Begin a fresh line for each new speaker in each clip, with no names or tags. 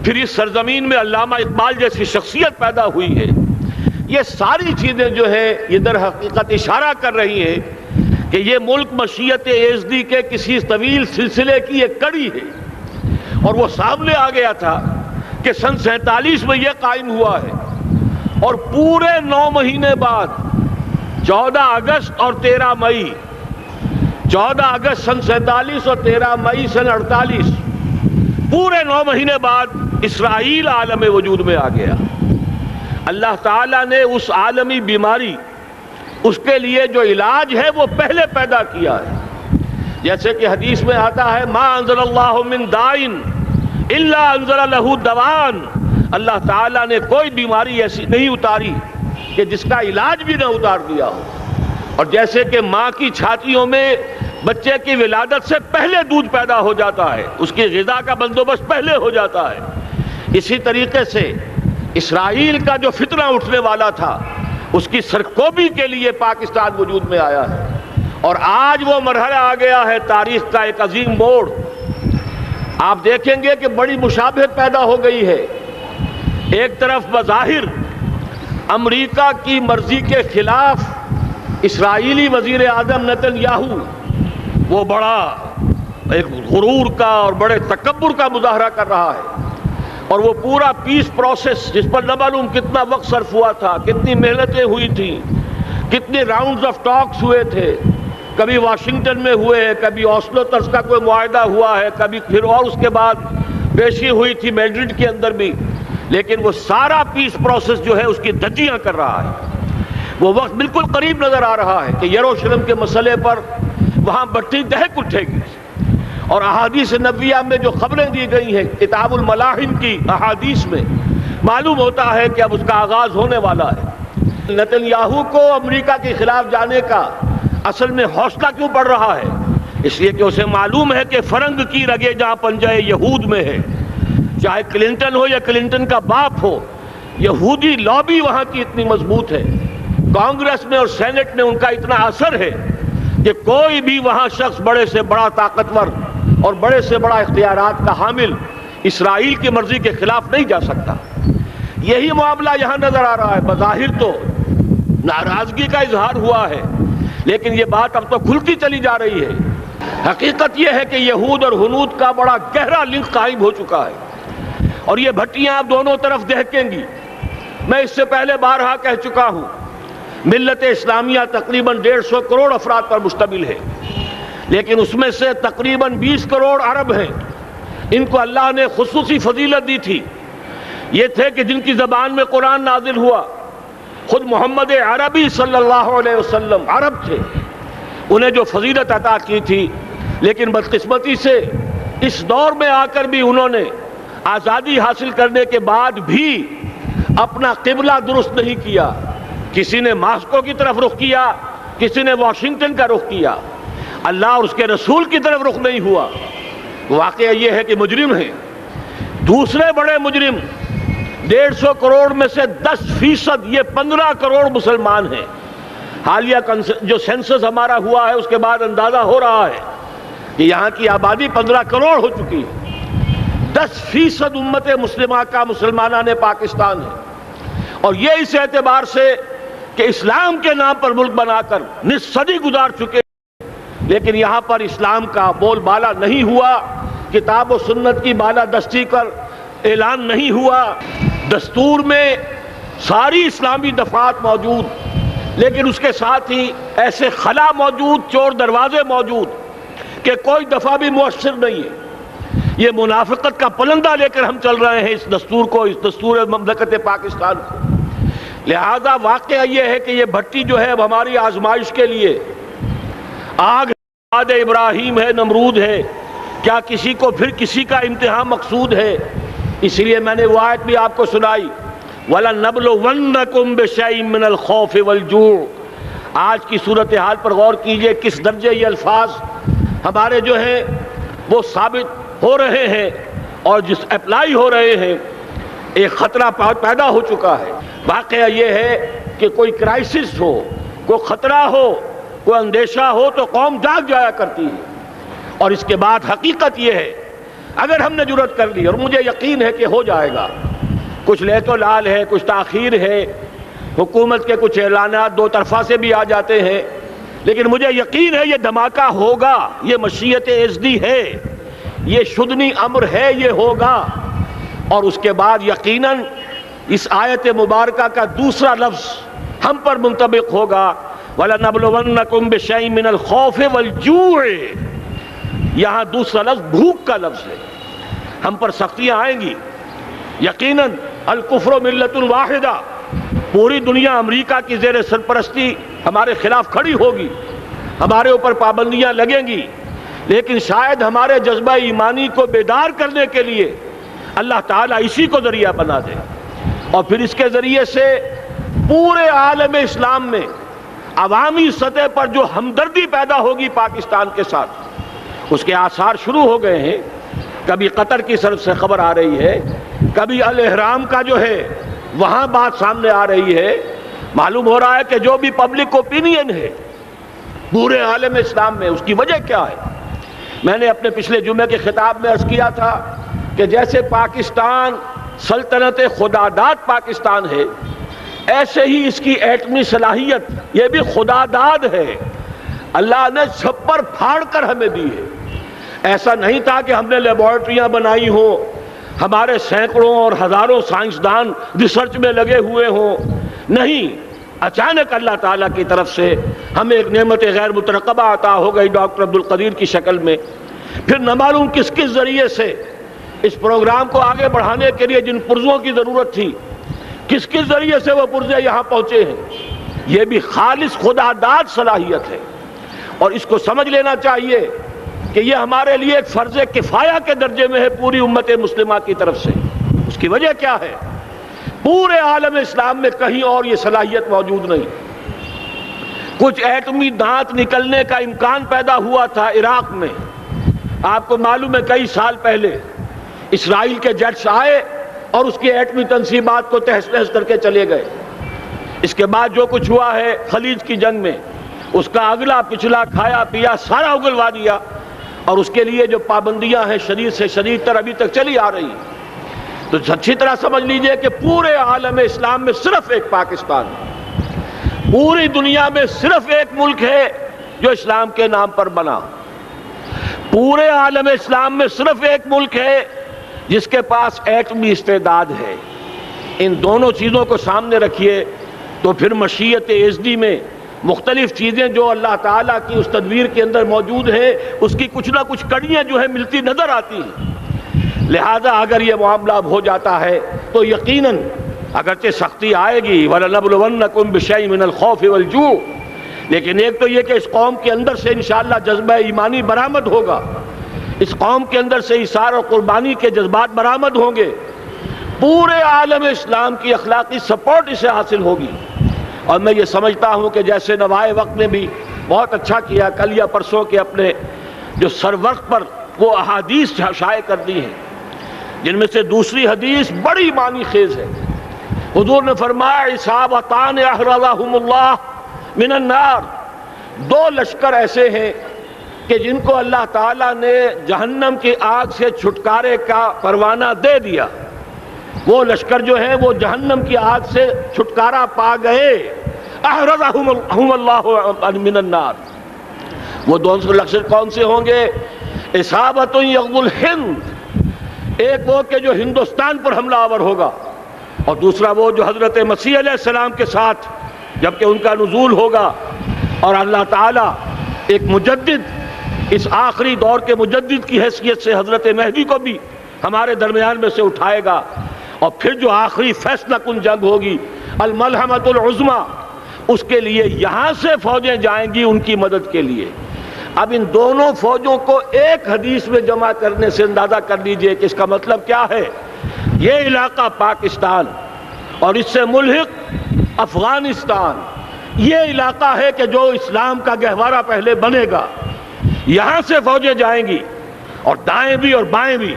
پھر اس سرزمین میں علامہ اقبال جیسی شخصیت پیدا ہوئی ہے. یہ ساری چیزیں جو ہے یہ در حقیقت اشارہ کر رہی ہیں کہ یہ ملک مشیت ایزدی کے کسی طویل سلسلے کی ایک کڑی ہے. اور وہ سامنے آ گیا تھا کہ سن 47 میں یہ قائم ہوا ہے، اور پورے 9 مہینے بعد 14 اگست اور 13 مئی، 14 اگست سن 47 اور 13 مئی سن 48، پورے 9 مہینے بعد اسرائیل عالم وجود میں آ گیا. اللہ تعالیٰ نے اس عالمی بیماری، اس کے لیے جو علاج ہے وہ پہلے پیدا کیا ہے. جیسے کہ حدیث میں آتا ہے ما انزل اللہ من دائن الا انزل لہ دوان، اللہ تعالیٰ نے کوئی بیماری ایسی نہیں اتاری کہ جس کا علاج بھی نہ اتار دیا ہو. اور جیسے کہ ماں کی چھاتیوں میں بچے کی ولادت سے پہلے دودھ پیدا ہو جاتا ہے، اس کی غذا کا بندوبست پہلے ہو جاتا ہے، اسی طریقے سے اسرائیل کا جو فتنہ اٹھنے والا تھا اس کی سرکوبی کے لیے پاکستان وجود میں آیا ہے. اور آج وہ مرحلہ آ گیا ہے تاریخ کا ایک عظیم موڑ. آپ دیکھیں گے کہ بڑی مشابہت پیدا ہو گئی ہے. ایک طرف بظاہر امریکہ کی مرضی کے خلاف اسرائیلی وزیر اعظم نتن یاہو وہ بڑا ایک غرور کا اور بڑے تکبر کا مظاہرہ کر رہا ہے، اور وہ پورا پیس پروسیس جس پر نہ معلوم کتنا وقت صرف ہوا تھا، کتنی محنتیں ہوئی تھیں، کتنے راؤنڈز آف ٹاکس ہوئے تھے، کبھی واشنگٹن میں ہوئے ہیں، کبھی اوسلو طرز کا کوئی معاہدہ ہوا ہے، کبھی پھر اور اس کے بعد پیشی ہوئی تھی میڈرڈ کے اندر بھی، لیکن وہ سارا پیس پروسیس جو ہے اس کی دھجیاں کر رہا ہے. وہ وقت بالکل قریب نظر آ رہا ہے کہ یروشلم کے مسئلے پر وہاں بٹی دہک اٹھے گی. اور احادیث نبویہ میں جو خبریں دی گئی ہیں کتاب الملاحم کی احادیث میں معلوم ہوتا ہے کہ اب اس کا آغاز ہونے والا ہے. نتن یاہو کو امریکہ کے خلاف جانے کا اصل میں حوصلہ کیوں پڑ رہا ہے؟ اس لیے کہ اسے معلوم ہے کہ فرنگ کی رگیں جہاں پنجہ یہود میں ہے، چاہے کلنٹن ہو یا کلنٹن کا باپ ہو، یہودی لابی وہاں کی اتنی مضبوط ہے، کانگریس میں اور سینٹ میں ان کا اتنا اثر ہے کہ کوئی بھی وہاں شخص بڑے سے بڑا طاقتور اور بڑے سے بڑا اختیارات کا حامل اسرائیل کی مرضی کے خلاف نہیں جا سکتا. یہی معاملہ یہاں نظر آ رہا ہے. بظاہر تو ناراضگی کا اظہار ہوا ہے، لیکن یہ بات اب تو کھلتی چلی جا رہی ہے. حقیقت یہ ہے کہ یہود اور ہنود کا بڑا گہرا لنک قائم ہو چکا ہے، اور یہ بھٹیاں اب دونوں طرف دہکیں گی. میں اس سے پہلے بارہا کہہ چکا ہوں، ملت اسلامیہ تقریباً 150 کروڑ افراد پر مشتمل ہے، لیکن اس میں سے تقریباً 20 کروڑ عرب ہیں. ان کو اللہ نے خصوصی فضیلت دی تھی. یہ تھے کہ جن کی زبان میں قرآن نازل ہوا، خود محمد عربی صلی اللہ علیہ وسلم عرب تھے، انہیں جو فضیلت عطا کی تھی. لیکن بدقسمتی سے اس دور میں آ کر بھی انہوں نے آزادی حاصل کرنے کے بعد بھی اپنا قبلہ درست نہیں کیا. کسی نے ماسکو کی طرف رخ کیا، کسی نے واشنگٹن کا رخ کیا، اللہ اور اس کے رسول کی طرف رخ نہیں ہوا. واقعہ یہ ہے کہ مجرم ہیں. دوسرے بڑے مجرم 150 کروڑ میں سے 10% یہ 15 کروڑ مسلمان ہیں. حالیہ جو سینسس ہمارا ہوا ہے اس کے بعد اندازہ ہو رہا ہے کہ یہاں کی آبادی 15 کروڑ ہو چکی ہے. 10% امت مسلمہ کا مسلمانان پاکستان ہے، اور یہ اس اعتبار سے کہ اسلام کے نام پر ملک بنا کر نصف صدی گزار چکے، لیکن یہاں پر اسلام کا بول بالا نہیں ہوا، کتاب و سنت کی بالا دستی کر اعلان نہیں ہوا. دستور میں ساری اسلامی دفعات موجود، لیکن اس کے ساتھ ہی ایسے خلا موجود، چور دروازے موجود کہ کوئی دفعہ بھی مؤثر نہیں ہے. یہ منافقت کا پلندہ لے کر ہم چل رہے ہیں اس دستور کو، اس دستور مملکت پاکستان کو. لہذا واقعہ یہ ہے کہ یہ بھٹی جو ہے اب ہماری آزمائش کے لیے آگ آد ابراہیم ہے، نمرود ہے. کیا کسی کو پھر کسی کا امتحان مقصود ہے؟ اسی لیے میں نے وہ آیت بھی آپ کو سنائی، وَلَنَّبْلُوَنَّكُمْ بِشَيْءٍ مِّنَ الْخَوْفِ وَالْجُوعِ. آج کی صورتحال پر غور کیجئے، کس درجے یہ الفاظ ہمارے جو ہیں وہ ثابت ہو رہے ہیں اور جس اپلائی ہو رہے ہیں. ایک خطرہ پیدا ہو چکا ہے. واقعہ یہ ہے کہ کوئی کرائسس ہو، کوئی خطرہ ہو، کوئی اندیشہ ہو تو قوم جاگ جایا کرتی ہے. اور اس کے بعد حقیقت یہ ہے اگر ہم نے جرأت کر لی، اور مجھے یقین ہے کہ ہو جائے گا، کچھ لیت و لال ہے، کچھ تاخیر ہے، حکومت کے کچھ اعلانات دو طرفہ سے بھی آ جاتے ہیں، لیکن مجھے یقین ہے یہ دھماکہ ہوگا، یہ مشیت اعزدی ہے، یہ شدنی امر ہے، یہ ہوگا۔ اور اس کے بعد یقیناً اس آیت مبارکہ کا دوسرا لفظ ہم پر منطبق ہوگا، وَلَنَبْلُوَنَّكُمْ بِشَيْءٍ مِّنَ الْخَوْفِ وَالْجُوعِ۔ یہاں دوسرا لفظ بھوک کا لفظ ہے، ہم پر سختیاں آئیں گی یقیناً۔ الکفر ملت واحدہ، پوری دنیا امریکہ کی زیر سرپرستی ہمارے خلاف کھڑی ہوگی، ہمارے اوپر پابندیاں لگیں گی، لیکن شاید ہمارے جذبہ ایمانی کو بیدار کرنے کے لیے اللہ تعالیٰ اسی کو ذریعہ بنا دے، اور پھر اس کے ذریعے سے پورے عالم اسلام میں عوامی سطح پر جو ہمدردی پیدا ہوگی پاکستان کے ساتھ، اس کے آثار شروع ہو گئے ہیں۔ کبھی قطر کی طرف سے خبر آ رہی ہے، کبھی الاحرام کا جو ہے وہاں بات سامنے آ رہی ہے۔ معلوم ہو رہا ہے کہ جو بھی پبلک اوپینین ہے پورے عالم اسلام میں، اس کی وجہ کیا ہے؟ میں نے اپنے پچھلے جمعے کے خطاب میں عرض کیا تھا کہ جیسے پاکستان سلطنت خداداد پاکستان ہے، ایسے ہی اس کی ایٹمی صلاحیت یہ بھی خداداد ہے، اللہ نے چھپر پھاڑ کر ہمیں دی ہے۔ ایسا نہیں تھا کہ ہم نے لیبارٹریاں بنائی ہوں، ہمارے سینکڑوں اور ہزاروں سائنسدان ریسرچ میں لگے ہوئے ہوں، نہیں، اچانک اللہ تعالیٰ کی طرف سے ہمیں ایک نعمت غیر مترقبہ عطا ہو گئی ڈاکٹر عبدالقدیر کی شکل میں۔ پھر نہ معلوم کس کس ذریعے سے اس پروگرام کو آگے بڑھانے کے لیے جن پرزوں کی ضرورت تھی، کس کس ذریعے سے وہ پرزے یہاں پہنچے ہیں۔ یہ بھی خالص خداداد صلاحیت ہے، اور اس کو سمجھ لینا چاہیے کہ یہ ہمارے لیے ایک فرض کفایہ کے درجے میں ہے پوری امت مسلمہ کی طرف سے۔ اس کی وجہ کیا ہے؟ پورے عالم اسلام میں کہیں اور یہ صلاحیت موجود نہیں۔ کچھ ایٹمی دانت نکلنے کا امکان پیدا ہوا تھا عراق میں، آپ کو معلوم ہے کئی سال پہلے اسرائیل کے جیٹس آئے اور اس کی ایٹمی تنصیبات کو تہس نہس کر کے چلے گئے۔ اس کے بعد جو کچھ ہوا ہے خلیج کی جنگ میں، اس کا اگلا پچھلا کھایا پیا سارا اگلوا دیا، اور اس کے لیے جو پابندیاں ہیں شدید سے شدید تر ابھی تک چلی آ رہی ہیں۔ تو اچھی طرح سمجھ لیجئے کہ پورے عالم اسلام میں صرف ایک پاکستان ہے، پوری دنیا میں صرف ایک ملک ہے جو اسلام کے نام پر بنا، پورے عالم اسلام میں صرف ایک ملک ہے جس کے پاس ایٹمی استعداد ہے۔ ان دونوں چیزوں کو سامنے رکھیے تو پھر مشیت اعزدی میں مختلف چیزیں جو اللہ تعالیٰ کی اس تدبیر کے اندر موجود ہے، اس کی کچھ نہ کچھ کڑیاں جو ہے ملتی نظر آتی ہیں۔ لہذا اگر یہ معاملہ اب ہو جاتا ہے تو یقیناً اگرچہ سختی آئے گی، وَلَنَبْلُوَنَّكُمْ بِشَيْءٍ مِّنَ الْخَوْفِ وَالْجُوعِ، لیکن ایک تو یہ کہ اس قوم کے اندر سے انشاءاللہ جذبہ ایمانی برآمد ہوگا، اس قوم کے اندر سے ایثار اور قربانی کے جذبات برآمد ہوں گے، پورے عالم اسلام کی اخلاقی سپورٹ اسے حاصل ہوگی۔ اور میں یہ سمجھتا ہوں کہ جیسے نوائے وقت نے بھی بہت اچھا کیا، کل یا پرسوں کے اپنے جو سر وقت پر وہ احادیث شائع کر دی ہیں، جن میں سے دوسری حدیث بڑی معنی خیز ہے۔ حضور نے فرمایا اصابتان احرزہم اللہ من النار، دو لشکر ایسے ہیں کہ جن کو اللہ تعالیٰ نے جہنم کی آگ سے چھٹکارے کا پروانہ دے دیا، وہ لشکر جو ہیں وہ جہنم کی آگ سے چھٹکارا پا گئے، احرزہم اللہ من النار۔ وہ دونوں لشکر کون سے ہوں گے؟ اصابت یغزو الہند، ایک وہ کہ جو ہندوستان پر حملہ آور ہوگا، اور دوسرا وہ جو حضرت مسیح علیہ السلام کے ساتھ جبکہ ان کا نزول ہوگا، اور اللہ تعالیٰ ایک مجدد، اس آخری دور کے مجدد کی حیثیت سے حضرت مہدی کو بھی ہمارے درمیان میں سے اٹھائے گا، اور پھر جو آخری فیصلہ کن جنگ ہوگی الملحمۃ العظمیٰ، اس کے لیے یہاں سے فوجیں جائیں گی ان کی مدد کے لیے۔ اب ان دونوں فوجوں کو ایک حدیث میں جمع کرنے سے اندازہ کر لیجئے کہ اس کا مطلب کیا ہے۔ یہ علاقہ پاکستان اور اس سے ملحق افغانستان، یہ علاقہ ہے کہ جو اسلام کا گہوارہ پہلے بنے گا، یہاں سے فوجیں جائیں گی، اور دائیں بھی اور بائیں بھی،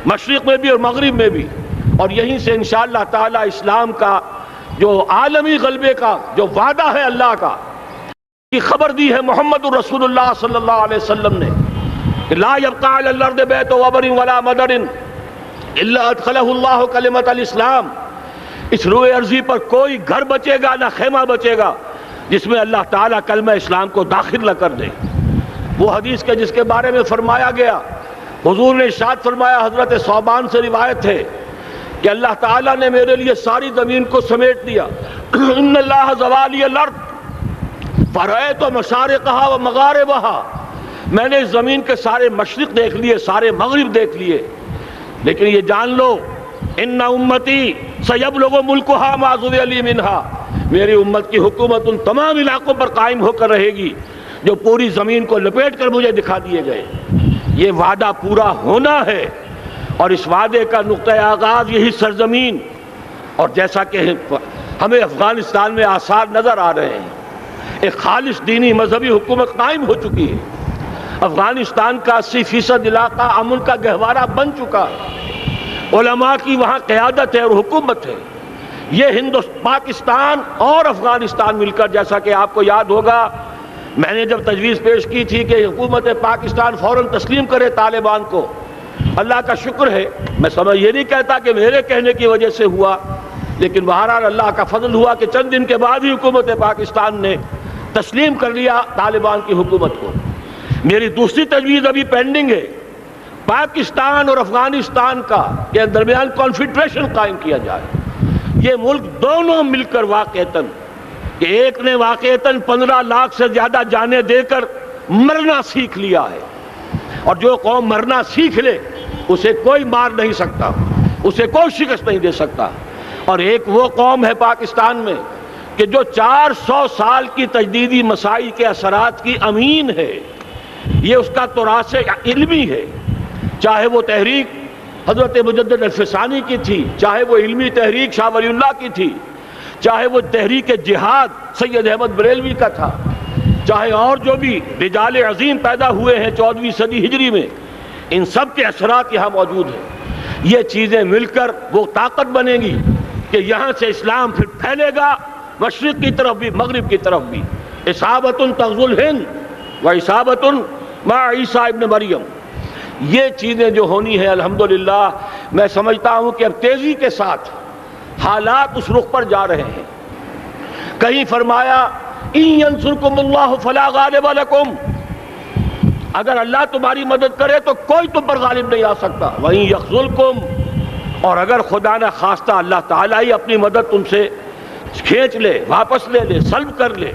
مشرق میں بھی اور مغرب میں بھی، اور یہیں سے انشاءاللہ تعالی اسلام کا جو عالمی غلبے کا جو وعدہ ہے اللہ کا، کی خبر دی ہے محمد الرسول اللہ صلی اللہ علیہ وسلم نے۔ لا يبقى على الارض بیت وبر ولا مدر الا ادخلہ اللہ کلمۃ الاسلام، اس روئے ارضی پر کوئی گھر بچے گا نہ خیمہ بچے گا جس میں اللہ تعالیٰ کلمہ اسلام کو داخل نہ کر دے۔ وہ حدیث کے جس کے بارے میں فرمایا گیا، حضور نے ارشاد فرمایا، حضرت ثوبان سے روایت ہے کہ اللہ تعالیٰ نے میرے لیے ساری زمین کو سمیٹ دیا۔ ان اللہ زوالی الارض فرأیت مشارقہا و مغاربہا، میں نے اس زمین کے سارے مشرق دیکھ لیے، سارے مغرب دیکھ لیے، لیکن یہ جان لو ان امتی سیبلغ ملکہا ما ذوی لی منہا، میری امت کی حکومت ان تمام علاقوں پر قائم ہو کر رہے گی جو پوری زمین کو لپیٹ کر مجھے دکھا دیے گئے۔ یہ وعدہ پورا ہونا ہے، اور اس وعدے کا نقطہ آغاز یہی سرزمین، اور جیسا کہ ہمیں افغانستان میں آثار نظر آ رہے ہیں، ایک خالص دینی مذہبی حکومت قائم ہو چکی ہے۔ افغانستان کا 80% علاقہ امن کا گہوارہ بن چکا ہے، علماء کی وہاں قیادت ہے اور حکومت ہے۔ یہ پاکستان اور افغانستان مل کر، جیسا کہ آپ کو یاد ہوگا میں نے جب تجویز پیش کی تھی کہ حکومت پاکستان فوراً تسلیم کرے طالبان کو، اللہ کا شکر ہے، میں یہ نہیں کہتا کہ میرے کہنے کی وجہ سے ہوا، لیکن بہرحال اللہ کا فضل ہوا کہ چند دن کے بعد ہی حکومت پاکستان نے تسلیم کر لیا طالبان کی حکومت کو۔ میری دوسری تجویز ابھی پینڈنگ ہے، پاکستان اور افغانستان کا کے درمیان کانفیڈریشن قائم کیا جائے۔ یہ ملک دونوں مل کر واقعتاً، کہ ایک نے واقعتاً 15 لاکھ سے زیادہ جانیں دے کر مرنا سیکھ لیا ہے، اور جو قوم مرنا سیکھ لے اسے کوئی مار نہیں سکتا، اسے کوئی شکست نہیں دے سکتا، اور ایک وہ قوم ہے پاکستان میں کہ جو 400 سال کی تجدیدی مسائی کے اثرات کی امین ہے، یہ اس کا تراث علمی ہے، چاہے وہ تحریک حضرت مجدد الفسانی کی تھی، چاہے وہ علمی تحریک شاہ ولی اللہ کی تھی، چاہے وہ تحریک جہاد سید احمد بریلوی کا تھا، چاہے اور جو بھی رجال عظیم پیدا ہوئے ہیں 14ویں صدی ہجری میں، ان سب کے اثرات یہاں موجود ہیں۔ یہ چیزیں مل کر وہ طاقت بنے گی کہ یہاں سے اسلام پھر پھیلے گا، مشرق کی طرف بھی مغرب کی طرف بھی۔ اصابۃ تغزو الہند و اصابۃ مع عیسیٰ ابن مریم، یہ چیزیں جو ہونی ہیں الحمدللہ میں سمجھتا ہوں کہ اب تیزی کے ساتھ حالات اس رخ پر جا رہے ہیں۔ کہیں فرمایا ان ینصرکم اللہ فلا غالب لکم، اگر اللہ تمہاری مدد کرے تو کوئی تم پر غالب نہیں آ سکتا، وَإِن یخذلکم، اور اگر خدا نہ خواستہ اللہ تعالیٰ ہی اپنی مدد تم سے کھینچ لے، واپس لے لے، سلب کر لے،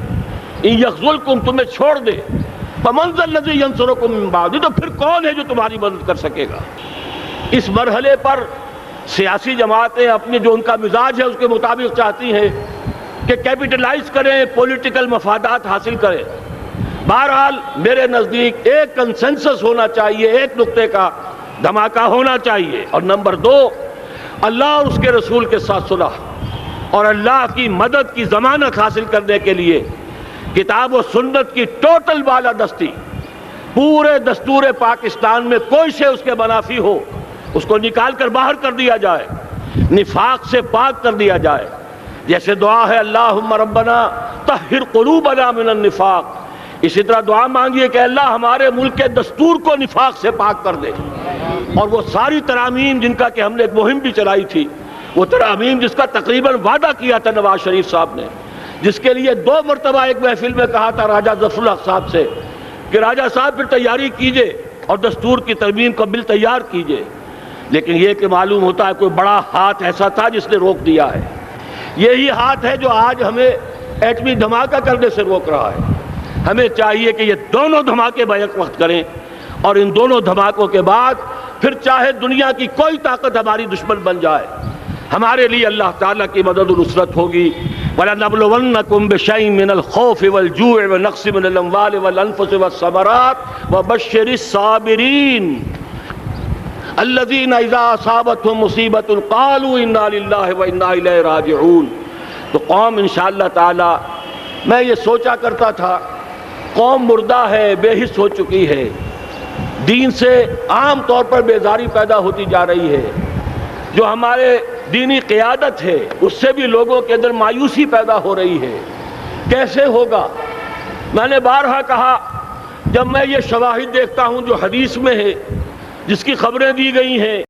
ان یخذلکم، تمہیں چھوڑ دے، فمن ذا الذی ینصرکم من بعدہ، تو پھر کون ہے جو تمہاری مدد کر سکے گا۔ اس مرحلے پر سیاسی جماعتیں اپنے جو ان کا مزاج ہے اس کے مطابق چاہتی ہیں کہ کیپٹلائز کریں، پولیٹیکل مفادات حاصل کریں۔ بہرحال میرے نزدیک ایک کنسنسس ہونا چاہیے، ایک نقطے کا دھماکہ ہونا چاہیے، اور نمبر 2 اللہ اور اس کے رسول کے ساتھ صلح اور اللہ کی مدد کی ضمانت حاصل کرنے کے لیے کتاب و سنت کی ٹوٹل بالادستی، پورے دستور پاکستان میں کوئی شے اس کے منافی ہو اس کو نکال کر باہر کر دیا جائے، نفاق سے پاک کر دیا جائے۔ جیسے دعا ہے اللہم ربنا طہر قلوبنا من النفاق، اسی طرح دعا مانگیے کہ اللہ ہمارے ملک کے دستور کو نفاق سے پاک کر دے، اور وہ ساری ترامیم جن کا کہ ہم نے ایک مہم بھی چلائی تھی، وہ ترامیم جس کا تقریباً وعدہ کیا تھا نواز شریف صاحب نے، جس کے لیے 2 مرتبہ ایک محفل میں کہا تھا راجہ ظفر الحق صاحب سے کہ راجہ صاحب پھر تیاری کیجئے اور دستور کی ترمیم کا بل تیار کیجئے، لیکن یہ کہ معلوم ہوتا ہے کوئی بڑا ہاتھ ایسا تھا جس نے روک دیا ہے۔ یہی ہاتھ ہے جو آج ہمیں ایٹمی دھماکہ کرنے سے روک رہا ہے۔ ہمیں چاہیے کہ یہ دونوں دھماکے بیک وقت کریں، اور ان دونوں دھماکوں کے بعد پھر چاہے دنیا کی کوئی طاقت ہماری دشمن بن جائے، ہمارے لیے اللہ تعالیٰ کی مدد و نصرت ہوگی۔ وَلَنَبْلُوَنَّكُمْ بِشَيْءٍ مِّنَ الْخَوْفِ وَالْجُوعِ وَنَقْصٍ مِّنَ الْأَمْوَالِ وَالْأَنفُسِ وَالثَّمَرَاتِ وَبَشِّرِ الصَّابِرِينَ الَّذِينَ إِذَا أَصَابَتْهُم مُّصِيبَةٌ قَالُوا إِنَّا لِلَّهِ وَإِنَّا إِلَيْهِ رَاجِعُونَ۔ تو قوم انشاءاللہ تعالی، میں یہ سوچا کرتا تھا قوم مردہ ہے، بے حس ہو چکی ہے، دین سے عام طور پر بیزاری پیدا ہوتی جا رہی ہے، جو ہمارے دینی قیادت ہے اس سے بھی لوگوں کے اندر مایوسی پیدا ہو رہی ہے۔ کیسے ہوگا؟ میں نے بارہا کہا جب میں یہ شواہد دیکھتا ہوں جو حدیث میں ہے، جس کی خبریں دی گئی ہیں